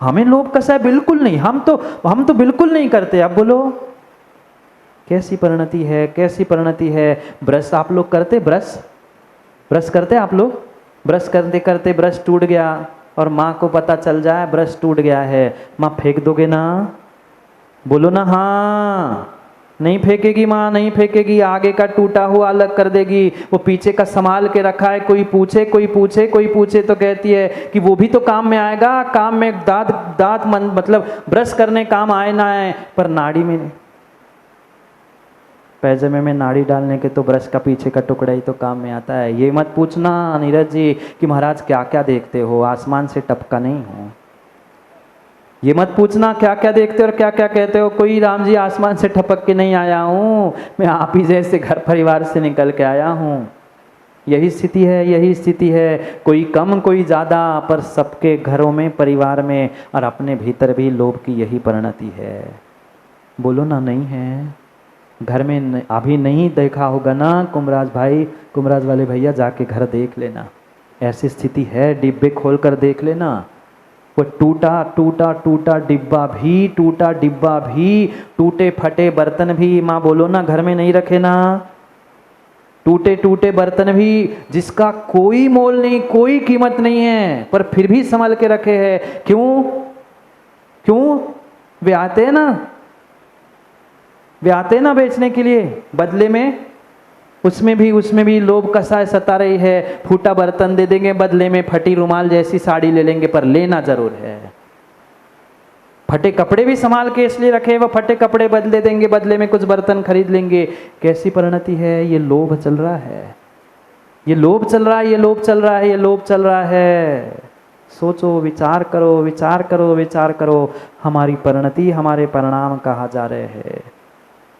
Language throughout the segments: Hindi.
हमें लोभ कसा है बिल्कुल नहीं, हम तो बिल्कुल नहीं करते। अब बोलो कैसी परिणति है, कैसी परिणति है। ब्रश आप लोग करते, ब्रश करते आप लोग? ब्रश करते करते ब्रश टूट गया और माँ को पता चल जाए ब्रश टूट गया है, माँ फेंक दोगे ना? बोलो ना हाँ। नहीं फेंकेगी माँ, नहीं फेंकेगी, आगे का टूटा हुआ अलग कर देगी, वो पीछे का संभाल के रखा है। कोई पूछे तो कहती है कि वो भी तो काम में आएगा, काम में दांत दांत मतलब ब्रश करने काम आए ना आए, पर नाड़ी में, पैजामे में नाड़ी डालने के तो ब्रश का पीछे का टुकड़ा ही तो काम में आता है। ये मत पूछना नीरज जी कि महाराज क्या क्या देखते हो, आसमान से टपका नहीं हो। ये मत पूछना क्या क्या देखते हो और क्या क्या कहते हो। कोई राम जी आसमान से टपक के नहीं आया हूँ, मैं आप ही जैसे घर परिवार से निकल के आया हूँ। यही स्थिति है, यही स्थिति है। कोई कम कोई ज़्यादा, पर सबके घरों में, परिवार में और अपने भीतर भी लोभ की यही परिणति है। बोलो ना नहीं है? घर में अभी नहीं देखा होगा ना कुमराज भाई, कुमराज वाले भैया, जाके घर देख लेना, ऐसी स्थिति है। डिब्बे खोल कर देख लेना, वो टूटा टूटा टूटा डिब्बा भी, टूटा डिब्बा भी, टूटे फटे बर्तन भी। माँ बोलो ना घर में नहीं रखे ना, टूटे टूटे बर्तन भी, जिसका कोई मोल नहीं, कोई कीमत नहीं है, पर फिर भी संभाल के रखे हैं। क्यों? क्यों? वे आते हैं ना, वे आते हैं ना बेचने के लिए, बदले में उसमें भी लोभ कसा सता रही है। फूटा बर्तन दे देंगे, बदले में फटी रुमाल जैसी साड़ी ले लेंगे, पर लेना जरूर है। फटे कपड़े भी संभाल के इसलिए रखे, वो फटे कपड़े बदले देंगे, बदले में कुछ बर्तन खरीद लेंगे। कैसी परिणति है? ये लोभ चल रहा है, ये लोभ चल रहा है, ये लोभ चल रहा है, ये लोभ चल रहा है। सोचो, विचार करो, विचार करो, विचार करो। हमारी परिणति, हमारे परिणाम कहाँ जा रहे हैं?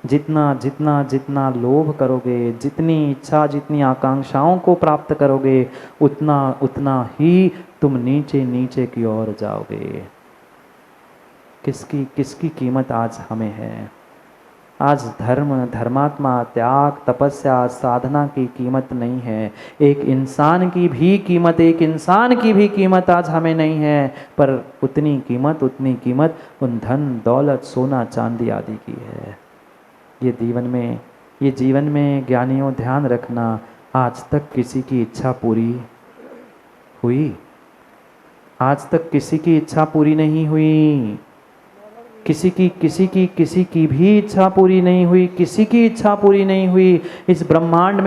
जितना जितना जितना लोभ करोगे, जितनी इच्छा, जितनी आकांक्षाओं को प्राप्त करोगे, उतना उतना ही तुम नीचे नीचे की ओर जाओगे। किसकी किसकी कीमत आज हमें है? आज धर्म, धर्मात्मा, त्याग, तपस्या, साधना की कीमत नहीं है। एक इंसान की भी कीमत, एक इंसान की भी कीमत आज हमें नहीं है, पर उतनी कीमत उन धन दौलत सोना चांदी आदि की है। ये जीवन में ज्ञानियों ध्यान रखना, आज तक किसी की इच्छा पूरी हुई? आज तक किसी की इच्छा पूरी नहीं हुई। किसी की भी इच्छा पूरी नहीं हुई, किसी की इच्छा पूरी नहीं हुई। इस ब्रह्मांड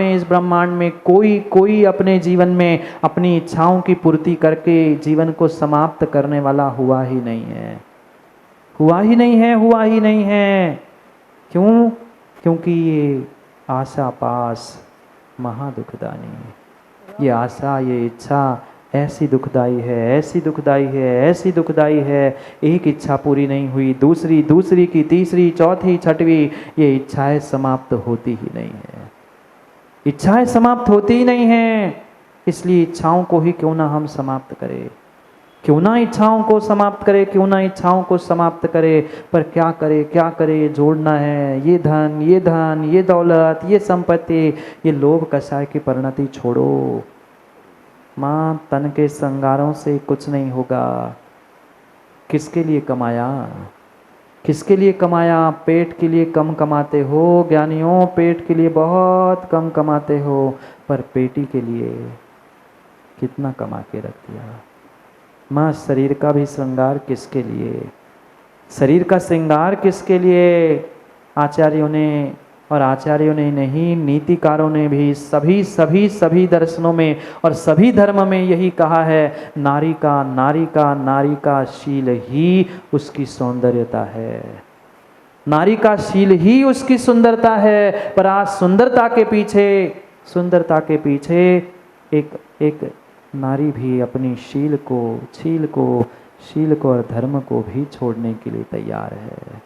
में कोई अपने जीवन में अपनी इच्छाओं की पूर्ति करके जीवन को समाप्त करने वाला हुआ ही नहीं है, हुआ ही नहीं है, हुआ ही नहीं है। क्यों? क्योंकि ये आशा पास महा दुखदानी। ये आशा, ये इच्छा ऐसी दुखदाई है, ऐसी दुखदाई है, ऐसी दुखदाई है। एक इच्छा पूरी नहीं हुई, दूसरी की, तीसरी, चौथी, छठवीं, ये इच्छाएं समाप्त होती ही नहीं है। इच्छाएं समाप्त होती ही नहीं है। इसलिए इच्छाओं को ही क्यों ना हम समाप्त करें, क्यों ना इच्छाओं को समाप्त करे, क्यों ना इच्छाओं को समाप्त करे। पर क्या करे? जोड़ना है ये धन, ये दौलत, ये संपत्ति, ये लोभ कषाय की परिणति छोड़ो। माँ, तन के श्रृंगारों से कुछ नहीं होगा। किसके लिए कमाया? किसके लिए कमाया? पेट के लिए कम कमाते हो ज्ञानियों, पेट के लिए बहुत कम कमाते हो, पर पेटी के लिए कितना कमा के रख दिया। माँ, शरीर का भी श्रृंगार किसके लिए? शरीर का श्रृंगार किसके लिए? आचार्यों ने नहीं, नीतिकारों ने भी सभी दर्शनों में और सभी धर्म में यही कहा है, नारी का शील ही उसकी सौंदर्यता है। नारी का शील ही उसकी सुंदरता है। पर आज सुंदरता के पीछे एक नारी भी अपनी शील को और धर्म को भी छोड़ने के लिए तैयार है।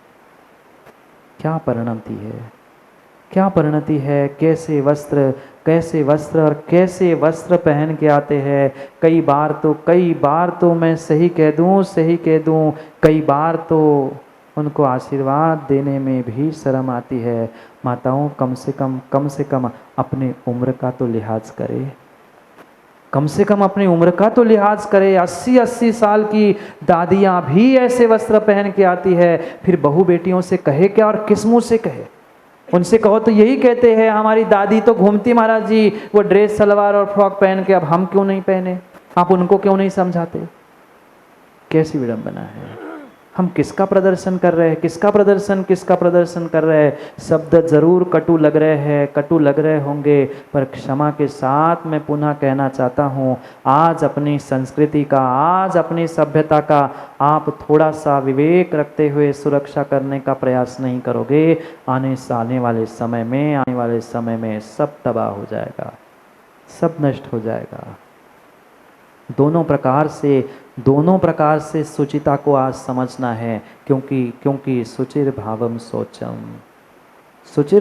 क्या परिणति है, क्या परिणति है। कैसे वस्त्र और कैसे वस्त्र पहन के आते हैं। कई बार तो मैं सही कह दूं, कई बार तो उनको आशीर्वाद देने में भी शर्म आती है। माताओं, कम से कम अपने उम्र का तो लिहाज करे, कम से कम अपनी उम्र का तो लिहाज करे। 80-80 साल की दादियाँ भी ऐसे वस्त्र पहन के आती है, फिर बहू बेटियों से कहे क्या और किस मुँह से कहे? उनसे कहो तो यही कहते हैं हमारी दादी तो घूमती महाराज जी वो ड्रेस सलवार और फ्रॉक पहन के, अब हम क्यों नहीं पहने? आप उनको क्यों नहीं समझाते? कैसी विडंबना है। हम किसका प्रदर्शन कर रहे हैं? किसका प्रदर्शन कर रहे हैं? शब्द जरूर कटु लग रहे हैं, कटु लग रहे होंगे, पर क्षमा के साथ मैं पुनः कहना चाहता हूँ, आज अपनी संस्कृति का, आज अपनी सभ्यता का आप थोड़ा सा विवेक रखते हुए सुरक्षा करने का प्रयास नहीं करोगे, आने वाले समय में सब तबाह हो जाएगा, सब नष्ट हो जाएगा। दोनों प्रकार से सुचिता को आज समझना है, क्योंकि सुचिर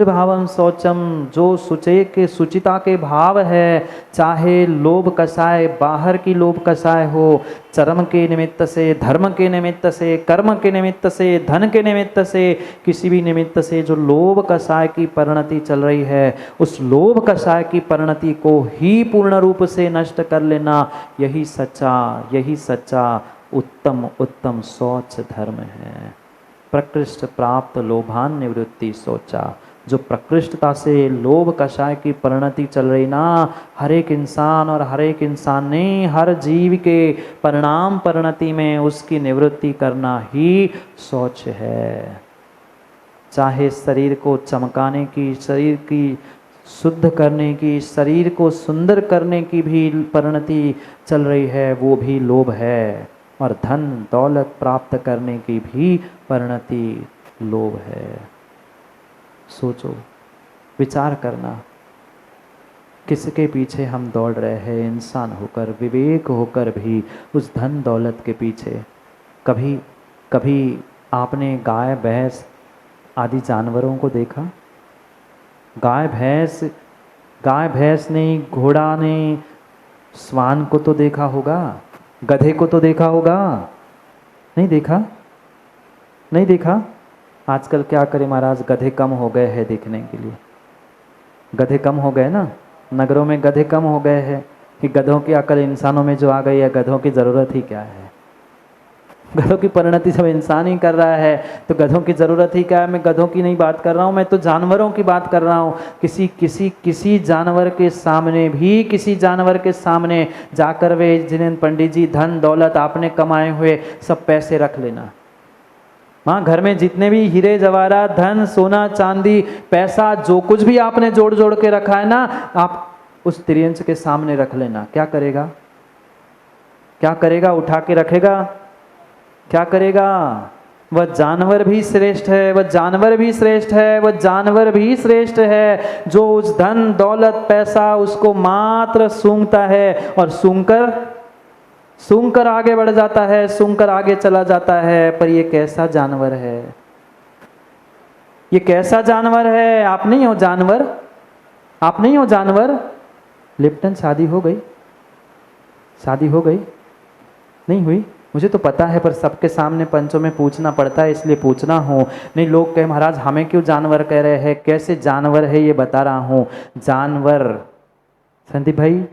भावम शौचम, जो सुचिता के भाव है, चाहे लोभ कसाय, बाहर की लोभ कसाय हो, चरम के निमित्त से, धर्म के निमित्त से, कर्म के निमित्त से, धन के निमित्त से, किसी भी निमित्त से जो लोभ कसाय की परिणति चल रही है, उस लोभ कसाय की परिणति को ही पूर्ण रूप से नष्ट कर लेना, यही सच्चा उत्तम शौच धर्म है। प्रकृष्ट प्राप्त लोभान निवृत्ति सोचा, जो प्रकृष्टता से लोभ कषाय की परिणति चल रही ना, हर एक इंसान ने हर जीव के परिणति में उसकी निवृत्ति करना ही शौच है। चाहे शरीर को चमकाने की, शरीर की शुद्ध करने की, शरीर को सुंदर करने की भी परिणति चल रही है, वो भी लोभ है। और धन दौलत प्राप्त करने की भी परिणति लोभ है। सोचो, विचार करना, किसके पीछे हम दौड़ रहे हैं? इंसान होकर, विवेक होकर भी उस धन दौलत के पीछे। कभी आपने गाय भैंस आदि जानवरों को देखा? गाय भैंस ने, घोड़ा ने, श्वान को तो देखा होगा, गधे को तो देखा होगा, नहीं देखा? आजकल क्या करें महाराज, गधे कम हो गए हैं दिखने के लिए, गधे कम हो गए ना, नगरों में गधे कम हो गए हैं कि गधों की अकल इंसानों में जो आ गई है, गधों की ज़रूरत ही क्या है? गधों की परिणति सब इंसान ही कर रहा है, तो गधों की ज़रूरत ही क्या है? मैं गधों की नहीं बात कर रहा हूँ, मैं तो जानवरों की बात कर रहा हूँ। किसी जानवर के सामने जाकर वे जिन्हें पंडित जी धन दौलत आपने कमाए हुए सब पैसे रख लेना। हाँ, घर में जितने भी हीरे जवाहरात, धन सोना चांदी पैसा जो कुछ भी आपने जोड़ जोड़ के रखा है ना, आप उस त्रियंच के सामने रख लेना। क्या करेगा? उठा के रखेगा? क्या करेगा? वह जानवर भी श्रेष्ठ है, जो उस धन दौलत पैसा उसको मात्र सूंघता है और सूंघकर आगे बढ़ जाता है, सूंघकर आगे चला जाता है। पर ये कैसा जानवर है? आप नहीं हो जानवर? लिप्टन शादी हो गई? नहीं हुई? मुझे तो पता है, पर सबके सामने पंचों में पूछना पड़ता है, इसलिए पूछना हो। नहीं, लोग कहे महाराज हमें क्यों जानवर कह रहे हैं? कैसे जानवर है ये बता रहा हूँ। जानवर, संदीप भाई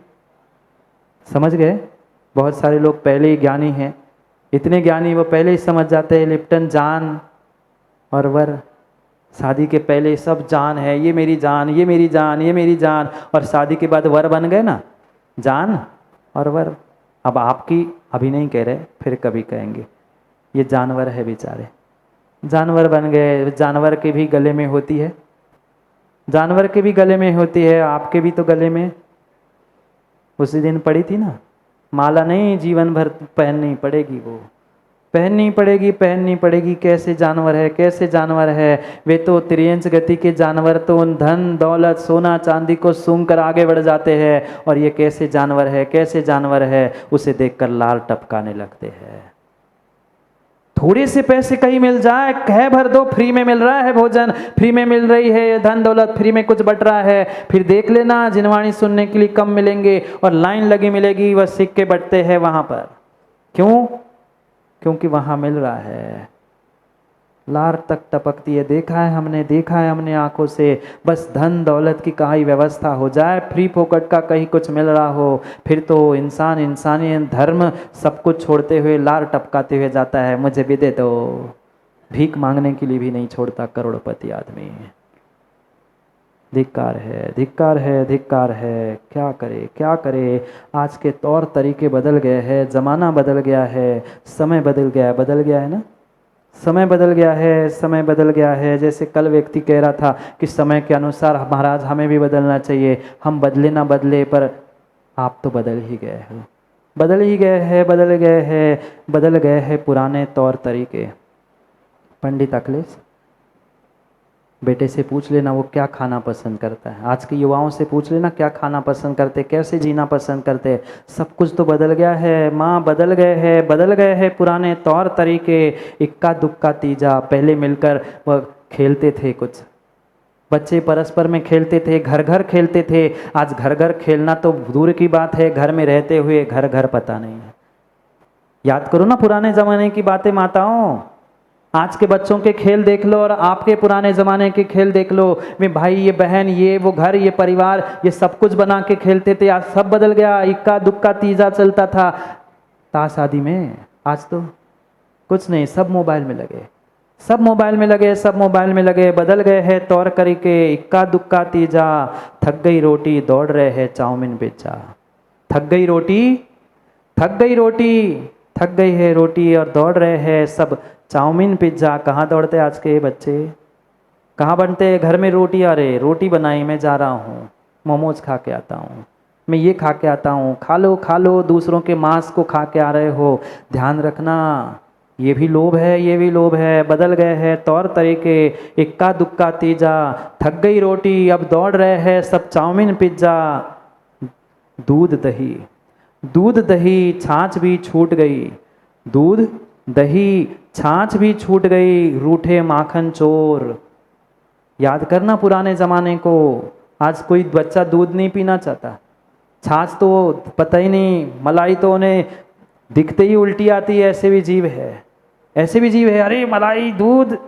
समझ गए? बहुत सारे लोग पहले ही ज्ञानी हैं, इतने ज्ञानी वो पहले ही समझ जाते हैं लिप्टन जान और वर। शादी के पहले सब जान है, ये मेरी जान, और शादी के बाद वर बन गए ना, जान और वर। अब आपकी अभी नहीं कह रहे, फिर कभी कहेंगे। ये जानवर है बेचारे, जानवर बन गए। जानवर के भी गले में होती है, आपके भी तो गले में उसी दिन पड़ी थी ना माला। नहीं, जीवन भर पहननी पड़ेगी, वो पहननी पड़ेगी। कैसे जानवर है? वे तो त्रियंच गति के जानवर तो उन धन दौलत सोना चांदी को सूंघकर आगे बढ़ जाते हैं, और ये कैसे जानवर है? उसे देखकर लाल टपकाने लगते हैं। थोड़े से पैसे कहीं मिल जाए, कह भर दो फ्री में मिल रहा है, भोजन फ्री में मिल रही है, धन दौलत फ्री में कुछ बट रहा है, फिर देख लेना जिनवाणी सुनने के लिए कम मिलेंगे और लाइन लगी मिलेगी, वह सिक्के बटते हैं वहां पर। क्यों? क्योंकि वहां मिल रहा है। लार तक टपकती है, देखा है हमने आंखों से। बस धन दौलत की कहीं व्यवस्था हो जाए, फ्री फोकट का कहीं कुछ मिल रहा हो, फिर तो इंसान इंसानियत धर्म सब कुछ छोड़ते हुए लार टपकाते हुए जाता है, मुझे भी दे दो। भीख मांगने के लिए भी नहीं छोड़ता करोड़पति आदमी। धिक्कार है, धिक्कार है, धिक्कार है। क्या करे, क्या करे। आज के तौर तरीके बदल गए हैं, ज़माना बदल गया है, समय बदल गया है ना, समय बदल गया है, समय बदल गया है। जैसे कल व्यक्ति कह रहा था कि समय के अनुसार महाराज हमें भी बदलना चाहिए, हम बदले ना बदले, पर आप तो बदल ही गए हो, बदल ही गए हैं, बदल गए हैं, बदल गए हैं पुराने तौर तरीके। पंडित अखिलेश, बेटे से पूछ लेना वो क्या खाना पसंद करता है, आज के युवाओं से पूछ लेना क्या खाना पसंद करते, कैसे जीना पसंद करते। सब कुछ तो बदल गया है माँ, बदल गए हैं, बदल गए हैं पुराने तौर तरीके। इक्का दुक्का तीजा, पहले मिलकर वह खेलते थे, कुछ बच्चे परस्पर में खेलते थे, घर घर खेलते थे। आज घर घर खेलना तो दूर की बात है, घर में रहते हुए घर घर पता नहीं है। याद करो ना पुराने ज़माने की बातें माताओं। आज के बच्चों के खेल देख लो और आपके पुराने ज़माने के खेल देख लो। मैं भाई, ये बहन, ये वो घर, ये परिवार, ये सब कुछ बना के खेलते थे। आज सब बदल गया, इक्का दुक्का तीजा चलता था ताश आदि में। आज तो कुछ नहीं, सब मोबाइल में लगे, सब मोबाइल में लगे, सब मोबाइल में लगे। बदल गए हैं तौर तरीके, इक्का दुक्का तीजा। थक गई रोटी, दौड़ रहे हैं चाउमीन पिज्जा। थक गई रोटी, थक गई रोटी, थक गई है रोटी और दौड़ रहे हैं सब चाउमीन पिज्ज़ा। कहाँ दौड़ते आज के बच्चे, कहाँ बनते घर में रोटी। अरे रोटी बनाई, मैं जा रहा हूँ मोमोज खा के आता हूँ, मैं ये खा के आता हूँ। खा लो खा लो, दूसरों के मांस को खा के आ रहे हो। ध्यान रखना, ये भी लोभ है, ये भी लोभ है। बदल गए हैं तौर तरीके, इक्का दुक्का तीजा। थक गई रोटी, अब दौड़ रहे हैं सब चाउमीन पिज्ज़ा। दूध दही, दूध दही छाछ भी छूट गई, दूध दही छाछ भी छूट गई। रूठे माखन चोर। याद करना पुराने ज़माने को। आज कोई बच्चा दूध नहीं पीना चाहता, छाछ तो पता ही नहीं, मलाई तो उन्हें दिखते ही उल्टी आती है। ऐसे भी जीव है, ऐसे भी जीव है। अरे मलाई दूध,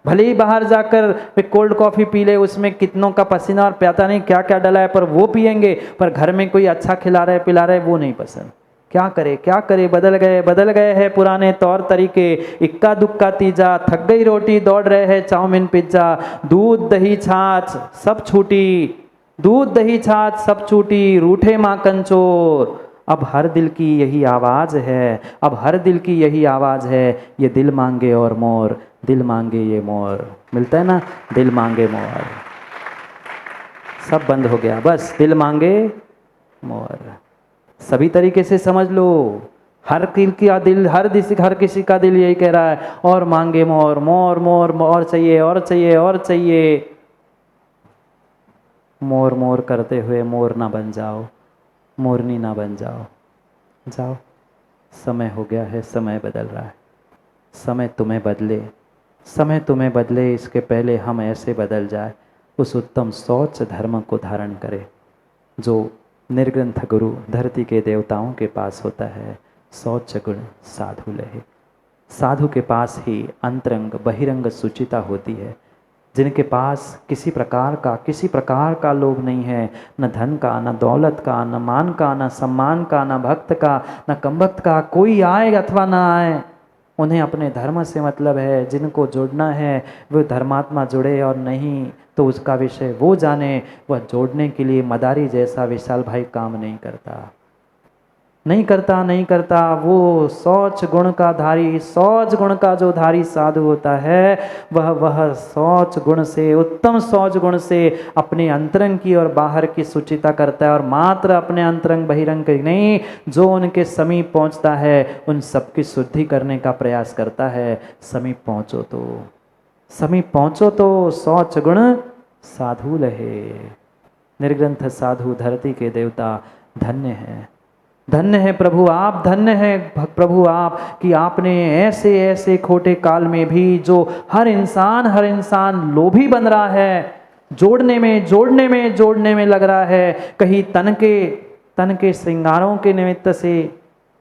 भले ही बाहर जाकर कोल्ड कॉफ़ी पी ले, उसमें कितनों का पसीना और पता नहीं क्या क्या डला है, पर वो पियेंगे। पर घर में कोई अच्छा खिला रहा है पिला रहा है वो नहीं पसंद। क्या करे, क्या करे। बदल गए हैं पुराने तौर तरीके, इक्का दुक्का तीजा। थक गई रोटी, दौड़ रहे हैं चाउमीन पिज्ज़ा। दूध दही छाछ सब छूटी, दूध दही छाछ सब छूटी। रूठे माखन चोर। अब हर दिल की यही आवाज़ है, अब हर दिल की यही आवाज़ है। ये दिल मांगे और मोर, दिल मांगे ये मोर। मिलता है ना, दिल मांगे मोर। सब बंद हो गया, बस दिल मांगे मोर। सभी तरीके से समझ लो। हर दिल, हर किसी का दिल यही कह रहा है, और मांगे मोर, मोर मोर, और चाहिए, और चाहिए, और चाहिए। मोर मोर करते हुए मोर ना बन जाओ, मोरनी ना बन जाओ। जाओ, समय हो गया है, समय बदल रहा है। समय तुम्हें बदले, समय तुम्हें बदले, इसके पहले हम ऐसे बदल जाए। उस उत्तम सोच धर्म को धारण करे जो निर्ग्रंथ गुरु धरती के देवताओं के पास होता है। शौच गुण साधु लहे। साधु के पास ही अंतरंग बहिरंग सुचिता होती है, जिनके पास किसी प्रकार का लोभ नहीं है, न धन का, न दौलत का, न मान का, न सम्मान का, न भक्त का, न कमभक्त का। कोई आए अथवा ना आए, उन्हें अपने धर्म से मतलब है। जिनको जुड़ना है वो धर्मात्मा जुड़े, और नहीं तो उसका विषय वो जाने। वह जोड़ने के लिए मदारी जैसा विशाल भाई काम नहीं करता, नहीं करता, नहीं करता। वो शौच गुण का धारी, शौच गुण का जो धारी साधु होता है, वह शौच गुण से, उत्तम शौच गुण से अपने अंतरंग की और बाहर की सुचिता करता है। और मात्र अपने अंतरंग बहिरंग की नहीं, जो उनके समीप पहुंचता है उन सबकी शुद्धि करने का प्रयास करता है। समीप पहुंचो तो, समीप पहुंचो तो शौच गुण साधु लहे। निर्ग्रंथ साधु धरती के देवता धन्य हैं, धन्य है प्रभु आप, धन्य है प्रभु आप कि आपने ऐसे ऐसे खोटे काल में भी, जो हर इंसान लोभी बन रहा है, जोड़ने में लग रहा है। कहीं तन के श्रृंगारों के निमित्त से,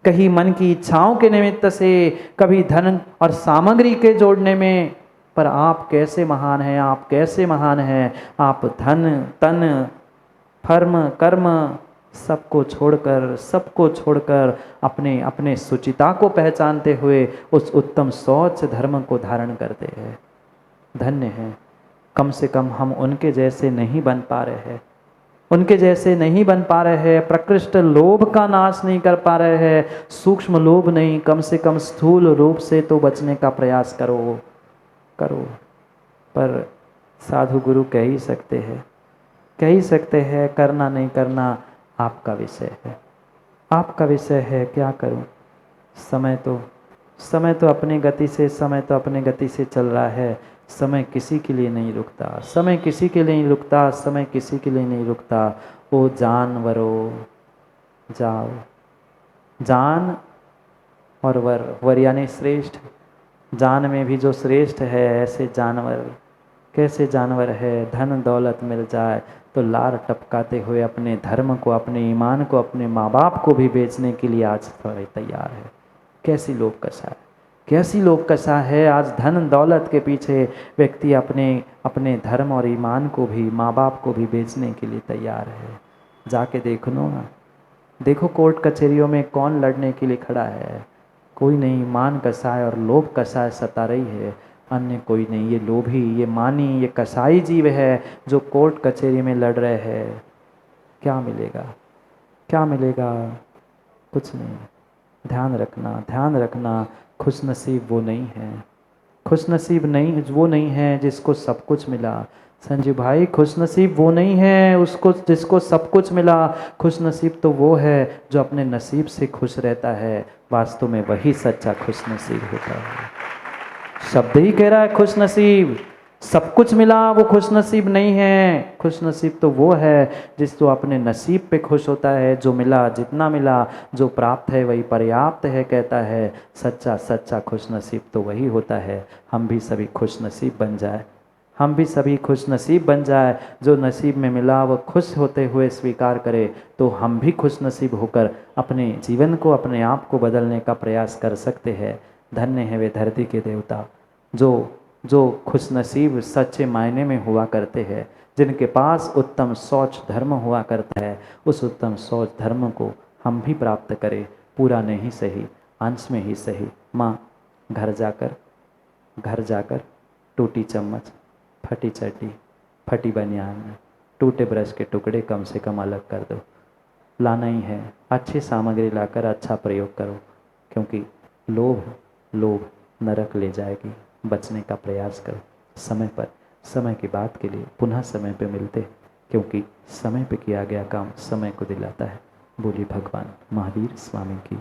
कहीं मन की इच्छाओं के निमित्त से, कभी धन और सामग्री के जोड़ने में, पर आप कैसे महान हैं, आप कैसे महान हैं। आप धन तन फर्म कर्म सबको छोड़कर अपने अपने सुचिता को पहचानते हुए उस उत्तम शौच धर्म को धारण करते हैं। धन्य हैं। कम से कम हम उनके जैसे नहीं बन पा रहे हैं, उनके जैसे नहीं बन पा रहे हैं। प्रकृष्ट लोभ का नाश नहीं कर पा रहे हैं, सूक्ष्म लोभ नहीं, कम से कम स्थूल रूप से तो बचने का प्रयास करो। पर साधु गुरु कह ही सकते हैं, करना नहीं करना आपका विषय है, आपका विषय है। क्या करूं? समय तो अपनी गति से चल रहा है। समय किसी के लिए नहीं रुकता, समय किसी के लिए नहीं रुकता। ओ जानवरों, जाओ। जान और वर यानी श्रेष्ठ। जान में भी जो श्रेष्ठ है, ऐसे जानवर कैसे जानवर है। धन दौलत मिल जाए तो लार टपकाते हुए अपने धर्म को, अपने ईमान को, अपने माँ बाप को भी बेचने के लिए आज तैयार है। कैसी लोभ कषा है। आज धन दौलत के पीछे व्यक्ति अपने धर्म और ईमान को भी, माँ बाप को भी बेचने के लिए तैयार है। जाके देखो कोर्ट कचहरियों में कौन लड़ने के लिए खड़ा है। कोई नहीं। मान कसाय और लोभ कसाय सता रही है, अन्य कोई नहीं। ये लोभी, ये मानी, ये कसाई जीव है जो कोर्ट कचहरी में लड़ रहे हैं। क्या मिलेगा? कुछ नहीं। ध्यान रखना, खुशनसीब वो नहीं है जिसको सब कुछ मिला। संजीव भाई, खुशनसीब वो नहीं है उसको जिसको सब कुछ मिला। खुशनसीब तो वो है जो अपने नसीब से खुश रहता है। वास्तव में वही सच्चा खुशनसीब होता है। शब्द ही कह रहा है खुशनसीब। सब कुछ मिला वो खुशनसीब नहीं है। खुशनसीब तो वो है जिसको अपने नसीब पे खुश होता है। जो मिला, जितना मिला, जो प्राप्त है वही पर्याप्त है कहता है। सच्चा खुशनसीब तो वही होता है। हम भी सभी खुशनसीब बन जाए। जो नसीब में मिला वो खुश होते हुए स्वीकार करे, तो हम भी खुशनसीब होकर अपने जीवन को, अपने आप को बदलने का प्रयास कर सकते हैं। धन्य है वे धरती के देवता जो खुशनसीब सच्चे मायने में हुआ करते हैं, जिनके पास उत्तम शौच धर्म हुआ करता है। उस उत्तम शौच धर्म को हम भी प्राप्त करें, पूरा नहीं सही, अंश में ही सही। माँ, घर जाकर टूटी चम्मच, फटी चड्डी, फटी बनियान, टूटे ब्रश के टुकड़े कम से कम अलग कर दो। लाना ही है, अच्छी सामग्री लाकर अच्छा प्रयोग करो, क्योंकि लोभ नरक ले जाएगी। बचने का प्रयास करो। समय की बात के लिए पुनः समय पे मिलते, क्योंकि समय पे किया गया काम समय को दिलाता है। बोली भगवान महावीर स्वामी की।